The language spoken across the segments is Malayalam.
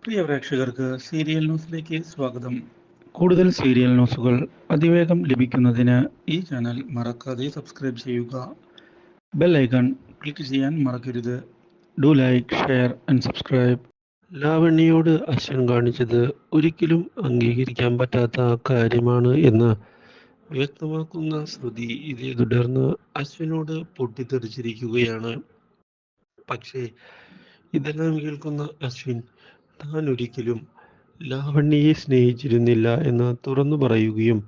പ്രിയ പ്രേക്ഷകർക്ക് സീരിയൽ ന്യൂസിലേക്ക് സ്വാഗതം. കൂടുതൽ സീരിയൽ ന്യൂസുകൾ അതിവേഗം ലഭിക്കുന്നതിന് ഈ ചാനൽ മറക്കാതെ സബ്സ്ക്രൈബ് ചെയ്യുക. ബെൽ ഐക്കൺ ക്ലിക്ക് ചെയ്യാൻ മറക്കരുത്. Do like, share and subscribe. ലാവണ്യയോട് അശ്വിൻ കാണിച്ചത് ഒരിക്കലും അംഗീകരിക്കാൻ പറ്റാത്ത കാര്യമാണ് എന്ന് വ്യക്തമാക്കുന്ന ശ്രുതി ഇതേ തുടർന്ന് അശ്വിനോട് പൊട്ടിത്തെറിച്ചിരിക്കുകയാണ്. പക്ഷേ ഇതെല്ലാം കേൾക്കുന്ന അശ്വിൻ താൻ ഒരിക്കലും ലാവണ്യയെ സ്നേഹിച്ചിരുന്നില്ല എന്ന് തുറന്നു പറയുകയും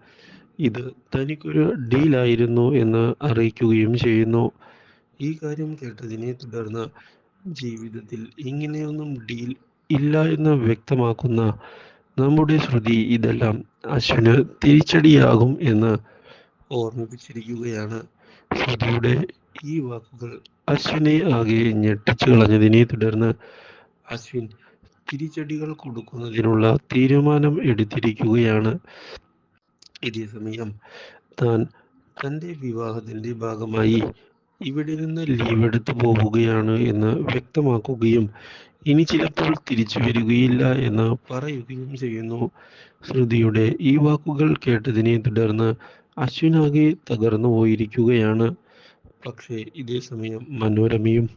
ഇത് തനിക്കൊരു ഡീലായിരുന്നു എന്ന് അറിയിക്കുകയും ചെയ്യുന്നു. ഈ കാര്യം കേട്ടതിനെ തുടർന്ന് ജീവിതത്തിൽ ഇങ്ങനെയൊന്നും ഡീൽ ഇല്ല എന്ന് വ്യക്തമാക്കുന്ന നമ്മുടെ ശ്രുതി ഇതെല്ലാം അശ്വിന് തിരിച്ചടിയാകും എന്ന് ഓർമ്മിപ്പിച്ചിരിക്കുകയാണ്. ശ്രുതിയുടെ ഈ വാക്കുകൾ അശ്വിനെ ആകെ ഞെട്ടിച്ചു കളഞ്ഞതിനെ തുടർന്ന് അശ്വിൻ തിരിച്ചടികൾ കൊടുക്കുന്നതിനുള്ള തീരുമാനം എടുത്തിരിക്കുകയാണ്. ഇതേസമയം താൻ തൻ്റെ വിവാഹത്തിൻ്റെ ഭാഗമായി ഇവിടെ നിന്ന് ലീവ് എടുത്തു പോവുകയാണ് എന്ന് വ്യക്തമാക്കുകയും ഇനി ചിലപ്പോൾ തിരിച്ചു വരികയില്ല എന്ന് പറയുകയും ചെയ്യുന്നു. ശ്രുതിയുടെ ഈ വാക്കുകൾ കേട്ടതിനെ തുടർന്ന് അശ്വിനാകെ തകർന്നു പോയിരിക്കുകയാണ്. പക്ഷേ ഇതേ സമയം മനോരമയും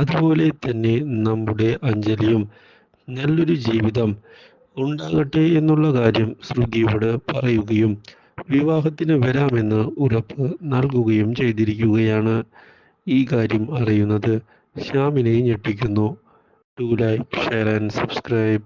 അതുപോലെ തന്നെ നമ്മുടെ അഞ്ജലിയും നല്ലൊരു ജീവിതം ഉണ്ടാകട്ടെ എന്നുള്ള കാര്യം ശ്രുതിയോട് പറയുകയും വിവാഹത്തിന് വരാമെന്ന് ഉറപ്പ് നൽകുകയും ചെയ്തിരിക്കുകയാണ്. ഈ കാര്യം അറിയുന്നത് ശ്യാമിനെ ഞെട്ടിക്കുന്നു. Do like, share and subscribe.